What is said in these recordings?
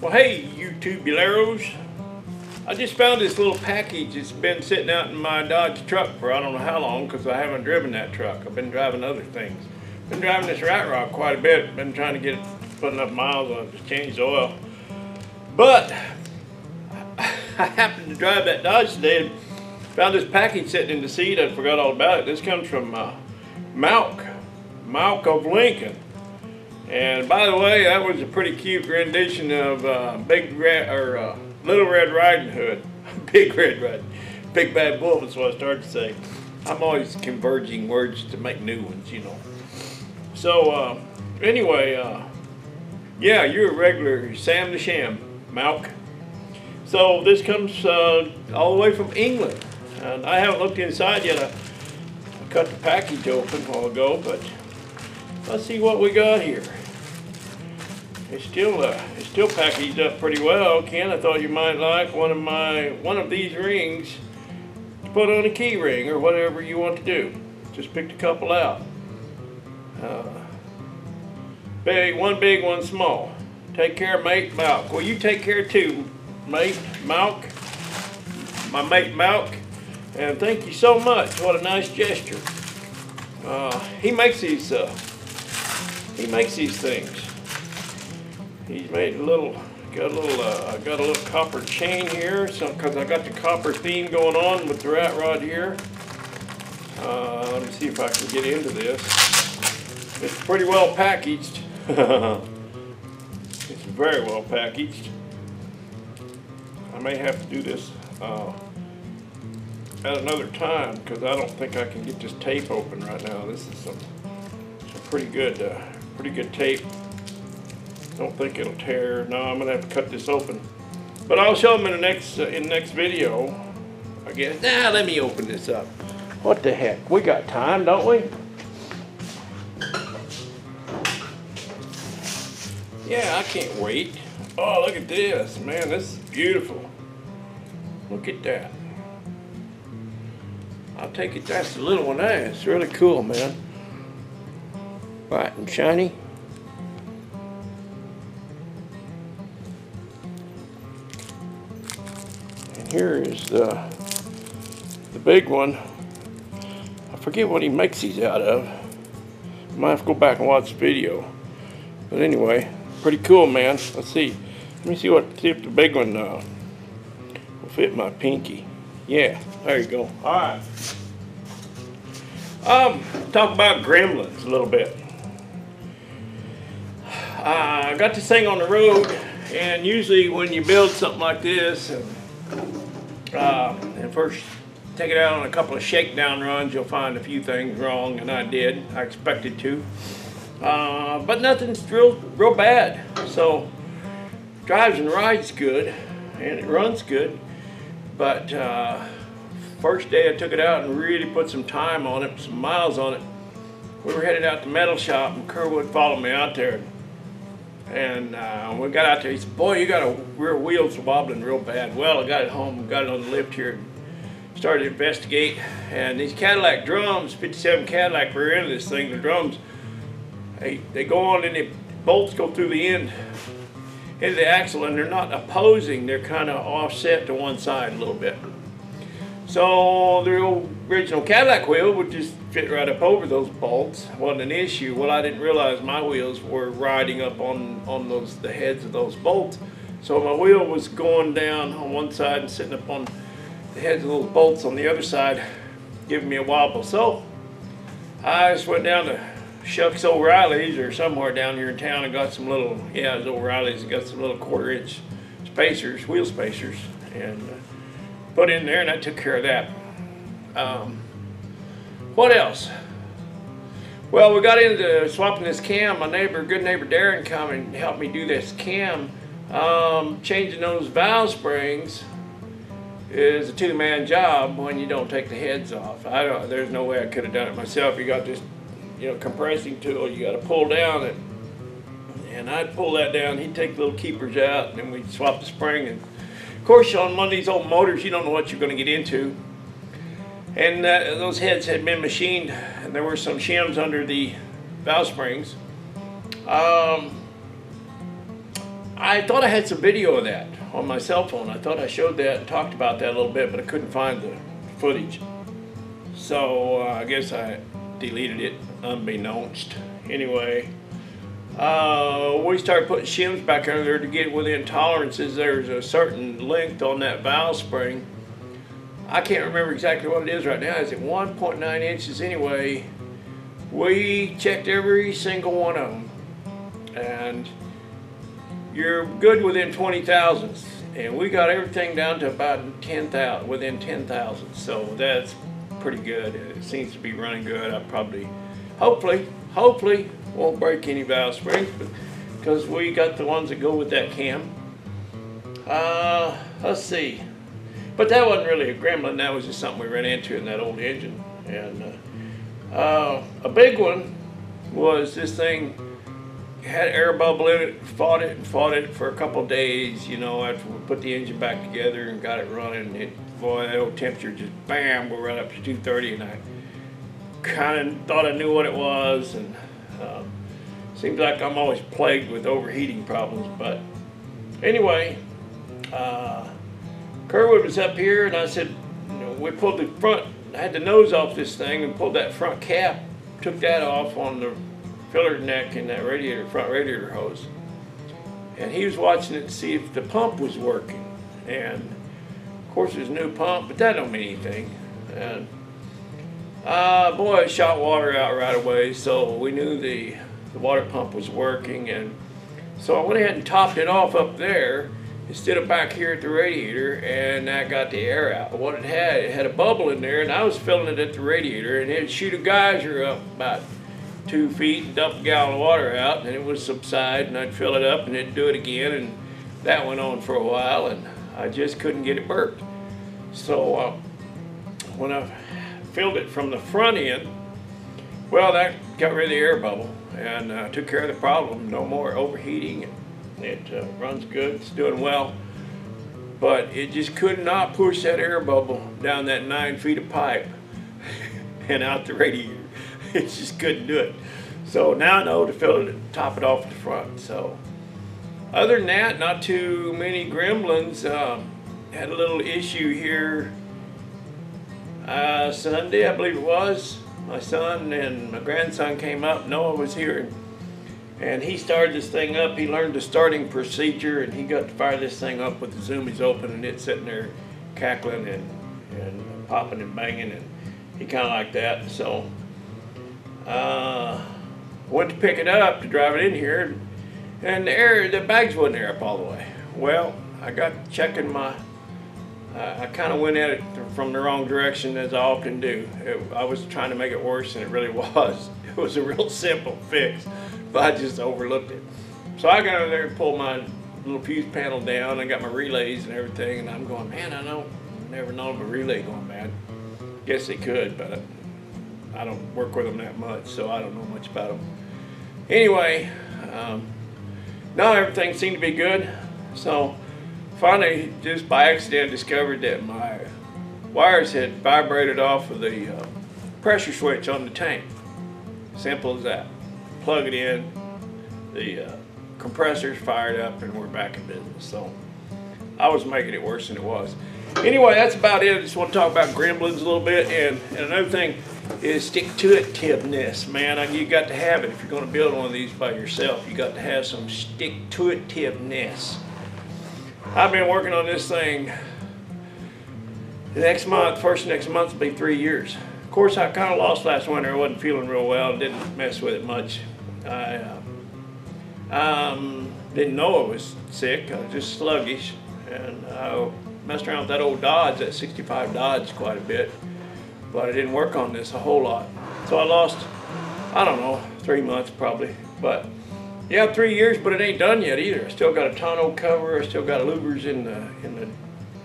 Well, hey, you tubuleros. I just found this little package. It's been sitting out in my Dodge truck for I don't know how long because I haven't driven that truck. I've been driving other things. Been driving this rat rock quite a bit. Been trying to get it, put enough miles on it to change the oil. But I happened to drive that Dodge today and found this package sitting in the seat. I forgot all about it. This comes from Malk of Lincoln. And by the way, that was a pretty cute rendition of Little Red Riding Hood. Big Bad Wolf is what I started to say. I'm always converging words to make new ones, you know. So anyway, yeah, you're a regular Sam the Sham, Malk. So this comes all the way from England, and I haven't looked inside yet. I cut the package open a while ago, but let's see what we got here. It's still packaged up pretty well. Ken, I thought you might like one of these rings to put on a key ring or whatever you want to do. Just picked a couple out. One big, one small. Take care, mate Malk. Well, you take care too, mate Malk. My mate Malk. And thank you so much. What a nice gesture. He makes these things. He's made got a little copper chain here, because I got the copper theme going on with the rat rod here. Let me see if I can get into this. It's pretty well packaged. It's very well packaged. I may have to do this at another time because I don't think I can get this tape open right now. This is some pretty good tape. Don't think it'll tear. No, I'm gonna have to cut this open. But I'll show them in the next video, I guess. Now let me open this up. What the heck? We got time, don't we? Yeah, I can't wait. Oh, look at this, man. This is beautiful. Look at that. I'll take it. That's the little one there. It's really cool, man. Bright and shiny. Here is the big one. I forget what he makes these out of. Might have to go back and watch the video. But anyway, pretty cool, man. Let's see. Let me see if the big one will fit my pinky. Yeah, there you go. All right. Talk about Gremlins a little bit. I got this thing on the road, and usually when you build something like this, and first take it out on a couple of shakedown runs, you'll find a few things wrong, and I did. I expected to, but nothing's real bad. So drives and rides good, and it runs good. But first day I took it out and really put some time on it, some miles on it. We were headed out to metal shop, and Kerwood followed me out there. And we got out there, he said, boy, you got a rear wheels wobbling real bad. Well, I got it home, got it on the lift here, and started to investigate. And these Cadillac drums, 57 Cadillac rear end of this thing, the drums, they go on and the bolts go through the end into the axle, and they're not opposing, they're kind of offset to one side a little bit. So the original Cadillac wheel would just fit right up over those bolts. Wasn't an issue. Well, I didn't realize my wheels were riding up on the heads of those bolts. So my wheel was going down on one side and sitting up on the heads of those bolts on the other side, giving me a wobble. So I just went down to Shucks O'Reilly's or somewhere down here in town and got some little, yeah, it was O'Reilly's, got some little 1/4-inch spacers, wheel spacers, and put in there, and I took care of that. What else? Well, we got into swapping this cam. My good neighbor Darren come and helped me do this cam. Changing those valve springs is a two-man job when you don't take the heads off. There's no way I could have done it myself. You got this, compressing tool you got to pull down it, and I'd pull that down. He'd take the little keepers out, and then we'd swap the spring. And of course, on one of these old motors, you don't know what you're going to get into. And those heads had been machined, and there were some shims under the valve springs. I I thought I had some video of that on my cell phone. I thought I showed that and talked about that a little bit, but I couldn't find the footage. So I guess I deleted it unbeknownst. Anyway, we started putting shims back under there to get within tolerances. There's a certain length on that valve spring. I can't remember exactly what it is right now. Is it 1.9 inches anyway? We checked every single one of them, and you're good within 20 thousandths, and we got everything down to about 10,000, within 10 thousandths. So that's pretty good. It seems to be running good. I probably, hopefully won't break any valve springs, because we got the ones that go with that cam. Let's see. But that wasn't really a gremlin. That was just something we ran into in that old engine. And a big one was this thing had air bubble in it. Fought it for a couple of days. You know, after we put the engine back together and got it running, boy, that old temperature just bam, we're right up to 230, and I kind of thought I knew what it was. And seems like I'm always plagued with overheating problems. But anyway. Kerwood was up here, and I said, you know, we pulled the front, I had the nose off this thing and pulled that front cap, took that off on the filler neck and that radiator, front radiator hose. And he was watching it to see if the pump was working. And of course there's a new pump, but that don't mean anything. And boy, it shot water out right away, so we knew the water pump was working. And so I went ahead and topped it off up there instead of back here at the radiator, and that got the air out. What it had a bubble in there, and I was filling it at the radiator, and it'd shoot a geyser up about 2 feet and dump a gallon of water out, and it would subside, and I'd fill it up, and it'd do it again, and that went on for a while, and I just couldn't get it burped. So when I filled it from the front end, well, that got rid of the air bubble, and took care of the problem. No more overheating. It runs good, it's doing well, but it just could not push that air bubble down that 9 feet of pipe and out the radiator. It just couldn't do it. So now I know to fill it, top it off at the front. So other than that, not too many gremlins. Had a little issue here Sunday, I believe it was. My son and my grandson came up. Noah was here, and he started this thing up. He learned the starting procedure, and he got to fire this thing up with the zoomies open, and it's sitting there cackling and popping and banging, and he kind of liked that. So went to pick it up to drive it in here, and the bags wasn't there up all the way. Well, I got checking my, I kind of went at it from the wrong direction, as I often do. I was trying to make it worse than it really was. It was a real simple fix, but I just overlooked it. So I got over there and pulled my little fuse panel down. I got my relays and everything, and I'm going, man, never known of a relay going bad. Guess they could, but I don't work with them that much, so I don't know much about them. Anyway, now everything seemed to be good. So finally, just by accident, discovered that my wires had vibrated off of the pressure switch on the tank. Simple as that. Plug it in, the compressor's fired up, and we're back in business. So I was making it worse than it was. Anyway, that's about it. I just want to talk about gremlins a little bit, and another thing is stick-to-it-tiveness, man. You got to have it if you're going to build one of these by yourself. You got to have some stick-to-it-tiveness. I've been working on this thing. Next month will be 3 years. Of course, I kind of lost last winter. I wasn't feeling real well. Didn't mess with it much. I didn't know I was sick. I was just sluggish, and I messed around with that old Dodge, that 65 Dodge, quite a bit. But I didn't work on this a whole lot. So I lost, I don't know, 3 months probably. But yeah, 3 years, but it ain't done yet either. I still got a tonneau cover. I still got louvers in the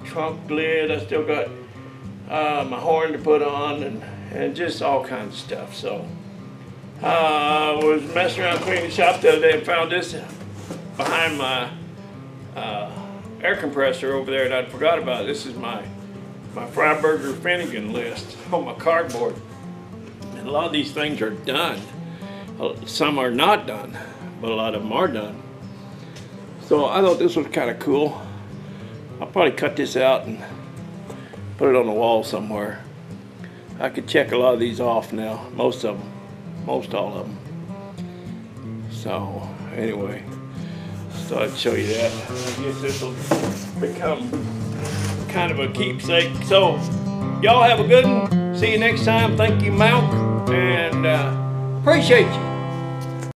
trunk lid. I still got my horn to put on, and just all kinds of stuff. So I was messing around cleaning the shop the other day and found this behind my air compressor over there, and I forgot about it. This is my Freiberger Finnegan list on my cardboard. And a lot of these things are done. Some are not done, but a lot of them are done. So I thought this was kind of cool. I'll probably cut this out and put it on the wall somewhere. I could check a lot of these off now, most of them, most all of them. So anyway, so I'd show you that. I guess this will become kind of a keepsake. So y'all have a good one. See you next time. Thank you, Malk, and appreciate you.